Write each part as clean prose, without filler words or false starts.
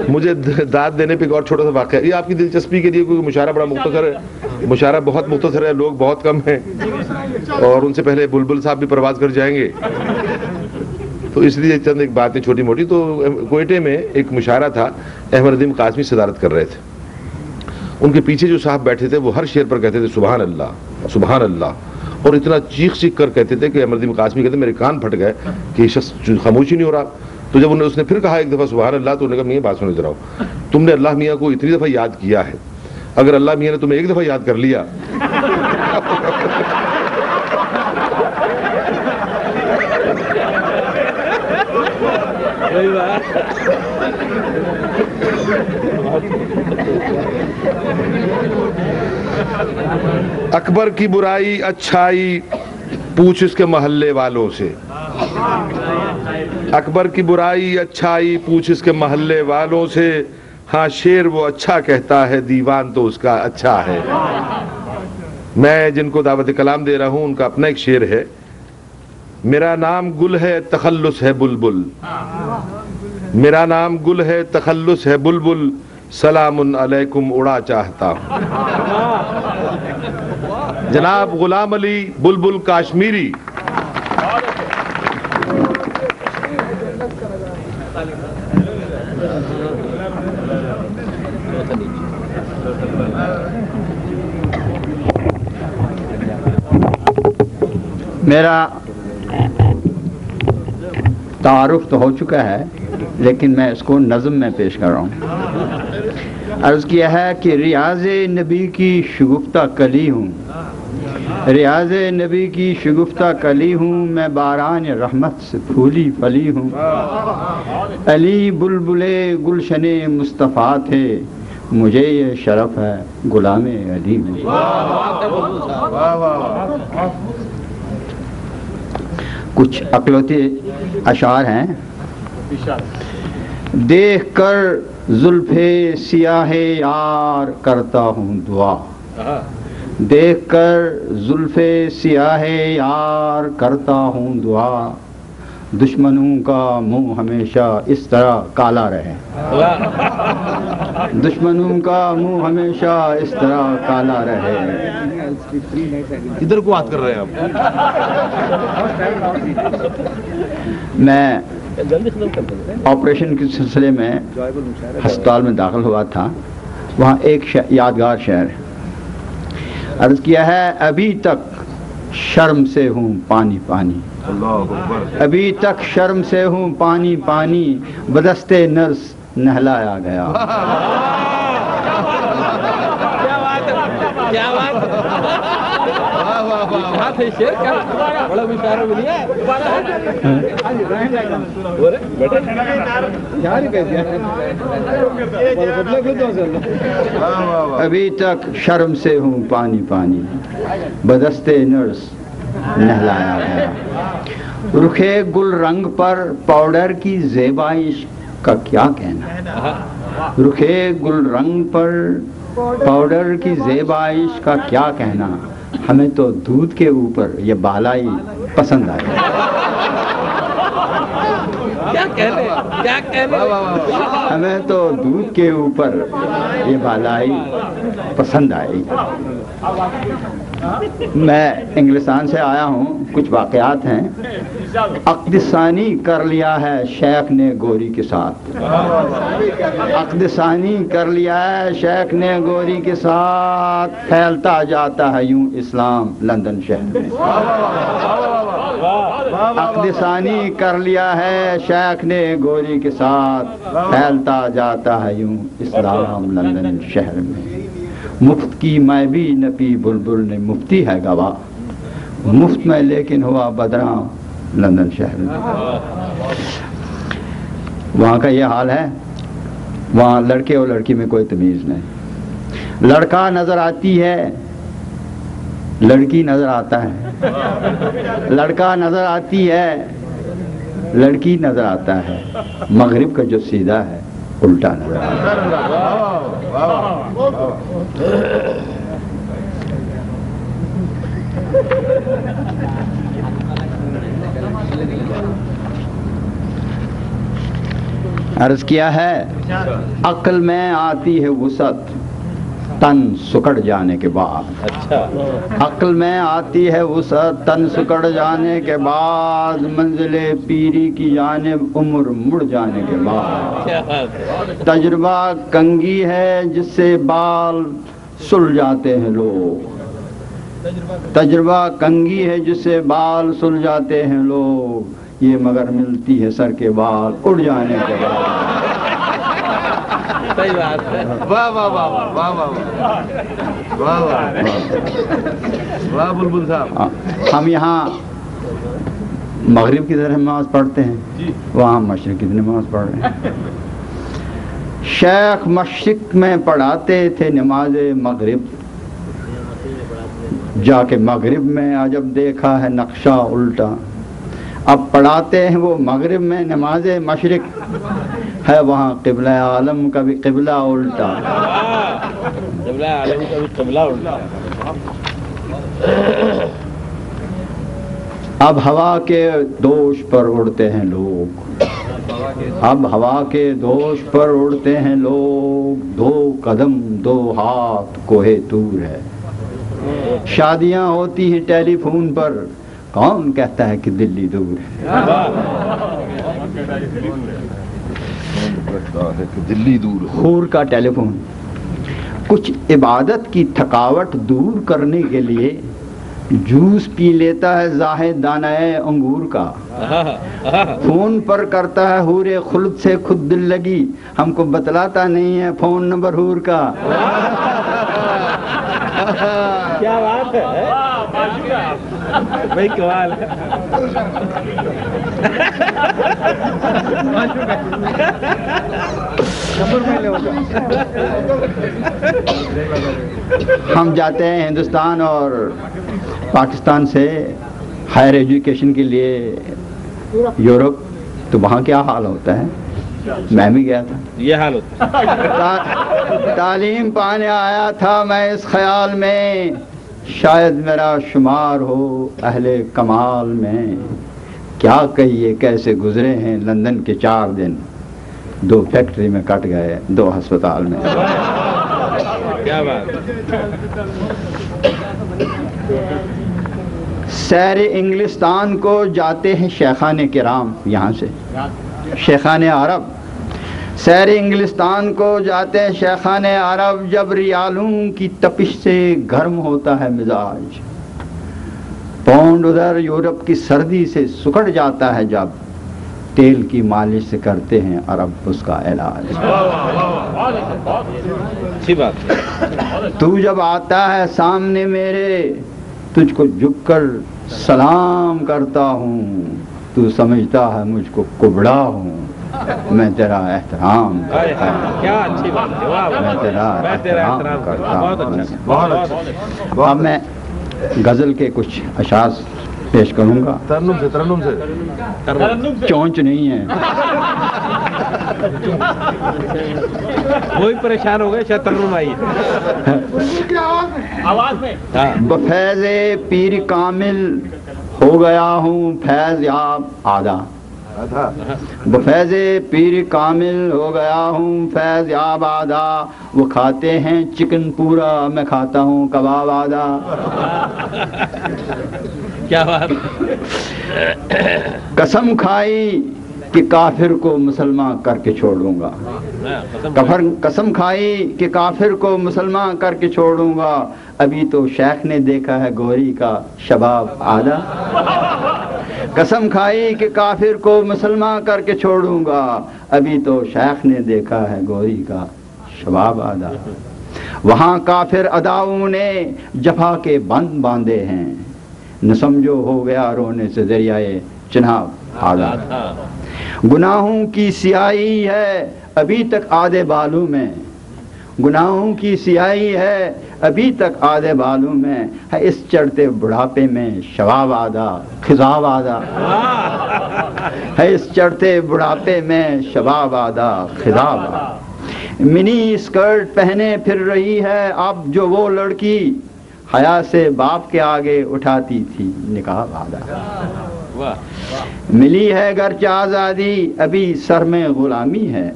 مجھے داد دینے پہ ایک اور چھوٹا سا واقعہ، یہ آپ کی دلچسپی کے لیے، کیونکہ مشاعرہ بڑا مختصر ہے، مشاعرہ بہت مختصر ہے، لوگ بہت کم ہیں اور ان سے پہلے بلبل صاحب بھی پرواز کر جائیں گے، تو اس لیے چند ایک باتیں چھوٹی موٹی. تو کوئٹے میں ایک مشاعرہ تھا، احمد ندیم قاسمی صدارت کر رہے تھے. ان کے پیچھے جو صاحب بیٹھے تھے وہ ہر شعر پر کہتے تھے سبحان اللہ سبحان اللہ، اور اتنا چیخ کر کہتے تھے کہ احمد ندیم قاسمی کہتے میرے کان پھٹ گئے کہ یہ شخص خاموشی نہیں ہو رہا. تو جب اس نے پھر کہا ایک دفعہ سبحان اللہ، تو انہوں نے کہا میاں بات سنو ذرا، تم نے اللہ میاں کو اتنی دفعہ یاد کیا ہے، اگر اللہ میاں نے تمہیں ایک دفعہ یاد کر لیا اکبر کی برائی اچھائی پوچھ اس کے محلے والوں سے، اکبر کی برائی اچھائی پوچھ اس کے محلے والوں سے، ہاں شعر وہ اچھا کہتا ہے دیوان تو اس کا اچھا ہے. میں جن کو دعوت کلام دے رہا ہوں ان کا اپنا ایک شعر ہے، میرا نام گل ہے تخلص ہے بلبل، میرا نام گل ہے تخلص ہے بلبل، سلام علیکم اڑا چاہتا ہوں. جناب غلام علی بلبل کاشمیری. میرا تعارف تو ہو چکا ہے لیکن میں اس کو نظم میں پیش کر رہا ہوں. عرض کیا ہے کہ ریاض نبی کی شگفتہ کلی ہوں، ریاض نبی کی شگفتہ کلی ہوں، میں باران رحمت سے پھولی پلی ہوں. علی بلبل گلشن مصطفیٰ تھے، مجھے یہ شرف ہے غلام علی ہوں. کچھ اقلوتی اشعار ہیں. دیکھ کر زلف سیاہ یار کرتا ہوں دعا، دیکھ کر زلف سیاہ یار کرتا ہوں دعا، دشمنوں کا منہ ہمیشہ اس طرح کالا رہے، دشمنوں کا منہ ہمیشہ اس طرح کالا رہے. ادھر کو بات کر رہے ہیں آپ. میں آپریشن کے سلسلے میں ہسپتال میں داخل ہوا تھا، وہاں ایک یادگار شعر عرض کیا ہے، ابھی تک شرم سے ہوں پانی پانی، ابھی تک شرم سے ہوں پانی پانی، بدستے نرس نہلایا گیا. کیا بات ہے، شیر کا بڑا مشاعرہ بنیا ہے. ابھی تک شرم سے ہوں پانی پانی، بدستے نرس نہلایا گیا. رخے گل رنگ پر پاؤڈر کی زیبائش کا کیا کہنا، رخے گل رنگ پر پاؤڈر کی زیبائش کا کیا کہنا، ہمیں تو دودھ کے اوپر یہ بالائی پسند آئی. ہمیں تو دودھ کے اوپر یہ بالائی پسند آئی. میں انگلستان سے آیا ہوں، کچھ واقعات ہیں. عقد ثانی کر لیا ہے شیخ نے گوری کے ساتھ، عقد ثانی کر لیا ہے شیخ نے گوری کے ساتھ، پھیلتا جاتا ہے یوں اسلام لندن شہر میں. عقد ثانی کر لیا ہے شیخ نے گوری کے ساتھ، پھیلتا جاتا ہے یوں اسلام لندن شہر میں. مفت کی میں بھی نپی بلبل نے مفتی ہے گواہ، مفت میں لیکن ہوا بدنام لندن شہر میں. وہاں کا یہ حال ہے، وہاں لڑکے اور لڑکی میں کوئی تمیز نہیں. لڑکا نظر آتی ہے، لڑکی نظر آتا ہے، لڑکا نظر آتی ہے، لڑکی نظر آتا ہے. مغرب کا جو سیدھا ہے الٹا نظر آتا ہے. عرض کیا ہے عقل میں آتی ہے وسعت تن سکڑ جانے کے بعد، اچھا عقل میں آتی ہے وسعت تن سکڑ جانے کے بعد، منزل پیری کی جانب عمر مڑ جانے کے بعد، کیا بات ہے. تجربہ کنگھی ہے جس سے بال سل جاتے ہیں لوگ، تجربہ کنگھی ہے جس سے بال سل جاتے ہیں لوگ، یہ مگر ملتی ہے سر کے بال اڑ جانے کے بعد. صحیح بات ہے. واہ واہ واہ واہ واہ واہ واہ واہ بلبل صاحب. ہم یہاں مغرب کی طرف نماز پڑھتے ہیں، وہاں مشرق کی نماز پڑھ رہے ہیں. شیخ مشرق میں پڑھاتے تھے نماز مغرب، جا کے مغرب میں عجب دیکھا ہے نقشہ الٹا. اب پڑھاتے ہیں وہ مغرب میں نماز مشرق، ہے وہاں قبلہ عالم کا بھی قبلہ الٹا. قبلہ عالم کا بھی قبلہ الٹا. اب ہوا کے دوش پر اڑتے ہیں لوگ، اب ہوا کے دوش پر اڑتے ہیں لوگ، دو قدم دو ہاتھ کوہ طور ہے. شادیاں ہوتی ہیں ٹیلی فون پر، کون کہتا ہے کہ دلی دور ہے. دلی دور ہے. حور کا ٹیلی فون. کچھ عبادت کی تھکاوٹ دور کرنے کے لیے جوس پی لیتا ہے زاہد دانہ انگور کا، فون پر کرتا ہے حور خلد سے خود دل لگی، ہم کو بتلاتا نہیں ہے فون نمبر حور کا. کیا بات ہے بھائی، کمال ہے. ہم جاتے ہیں ہندوستان اور پاکستان سے ہائر ایجوکیشن کے لیے یورپ، تو وہاں کیا حال ہوتا ہے. میں بھی گیا تھا، یہ حال ہوتا. تعلیم پانے آیا تھا میں اس خیال میں شاید میرا شمار ہو اہل کمال میں. کیا کہیے کیسے گزرے ہیں لندن کے 4 دن، 2 فیکٹری میں کٹ گئے، 2 ہسپتال میں. کیا بات. سیر انگلستان کو جاتے ہیں شیخان کرام، یہاں سے شیخان عرب. سیر انگلستان کو جاتے ہیں شیخان عرب، جب ریالوں کی تپش سے گرم ہوتا ہے مزاج. پونڈ ادھر یورپ کی سردی سے سکڑ جاتا ہے، جب تیل کی مالش سے کرتے ہیں عرب اس کا علاج. اچھی بات ہے. تو جب آتا ہے سامنے میرے، تجھ کو جھک کر سلام کرتا ہوں، تو سمجھتا ہے مجھ کو کبڑا ہوں، میں تیرا احترام کرتا ہوں. کیا اچھی بات ہے. واہ میں تیرا احترام کرتا بہت ہوں. اچھا. بہت اچھا. اب میں غزل کے کچھ اشعار پیش کروں گا. ترنم سے چونچ نہیں ہے. وہی پریشان ہو گئے، شاید ترنم آئی آواز میں. بفیض پیر کامل ہو گیا ہوں فیض یاب آدھا. بفیض پیر کامل ہو گیا ہوں فیض یاب آدھا، وہ کھاتے ہیں چکن پورا میں کھاتا ہوں کباب آدھا. کیا بات. قسم کھائی کہ کافر کو مسلمان کر کے چھوڑوں گا، قسم کھائی کہ کافر کو مسلمان کر کے چھوڑوں گا، ابھی تو شیخ نے دیکھا ہے گوری کا شباب آدھا. قسم کھائی کہ کافر کو مسلمان کر کے چھوڑوں گا، ابھی تو شیخ نے دیکھا ہے گوری کا شباب آدھا. وہاں کافر اداؤں نے جفا کے بند باندھے ہیں، نہ سمجھو ہو گیا رونے سے دریائے چناب آدھا. گناہوں کی سیاہی ہے ابھی تک آدھے بالوں میں، گناہوں کی سیاہی ہے ابھی تک آدھے بالوں میں، ہے اس چڑھتے بڑھاپے میں شباب آدھا خضاب آدھا. ہے اس چڑھتے بڑھاپے میں شباب آدھا خضاب آدھا. منی اسکرٹ پہنے پھر رہی ہے اب جو وہ لڑکی، حیا سے باپ کے آگے اٹھاتی تھی نقاب آدھا. ملی ہے گرچہ آزادی ابھی سر میں غلامی ہے،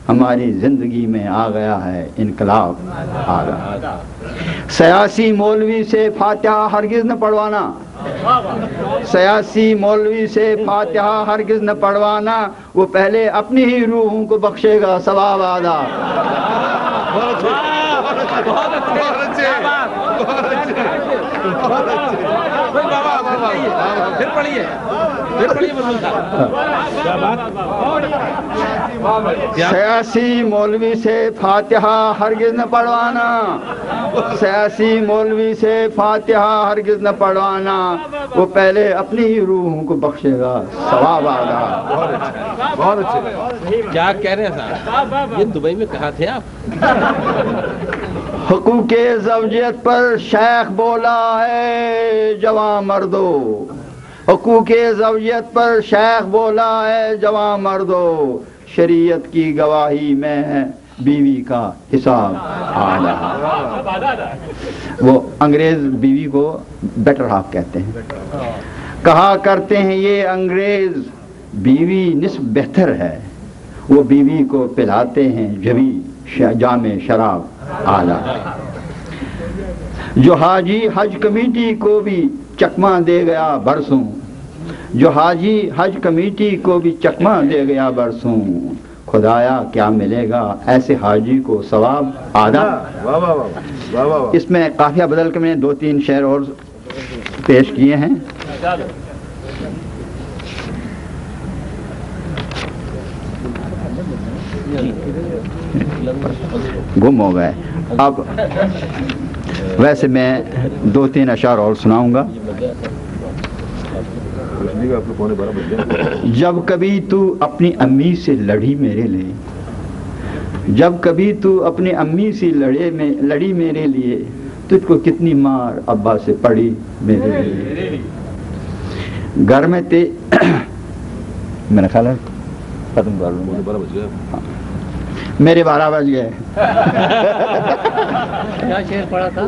ہماری زندگی میں آ گیا ہے انقلاب آ گیا۔ سیاسی مولوی سے فاتحہ ہرگز نہ پڑھوانا، سیاسی مولوی سے فاتحہ ہرگز نہ پڑھوانا، وہ پہلے اپنی ہی روحوں کو بخشے گا ثواب آدھا۔ سیاسی مولوی سے فاتحہ ہرگز نہ پڑھوانا، سیاسی مولوی سے فاتحہ ہرگز نہ پڑھوانا، وہ پہلے اپنی ہی روحوں کو بخشے گا ثواب آدھا۔ بہت اچھے۔ کیا کہہ رہے ہیں صاحب؟ یہ دبئی میں کہاں تھے آپ؟ حقوق زوجیت پر شیخ بولا ہے جوان مردو، حقوق زوجیت پر شیخ بولا ہے جوان مردو، شریعت کی گواہی میں ہے بیوی کا حساب آدھا۔ وہ انگریز بیوی کو بیٹر ہاف کہتے ہیں، کہا کرتے ہیں یہ انگریز بیوی نصف بہتر ہے، وہ بیوی کو پلاتے ہیں جبھی جام شراب آدھا۔ جو حاجی حج کمیٹی کو بھی چکمہ دے گیا برسوں، جو حاجی حج کمیٹی کو بھی چکمہ دے گیا برسوں، خدایا کیا ملے گا ایسے حاجی کو ثواب آدھا۔ اس میں قافیہ بدل کے میں نے 2-3 شعر اور پیش کیے ہیں۔ گم ہو گئے۔ اب ویسے میں 2-3 اشعار اور سناؤں گا۔ جب کبھی تو اپنی امی سے لڑی میرے لیے، جب کبھی تو اپنی امی سے لڑی میرے لیے، تجھ کو کتنی مار ابا سے پڑی میرے لیے۔ گھر میں میرا خیال ہے ختم کر لوں، میرے 12 بج گئے۔ کیا شعر پڑھا تھا؟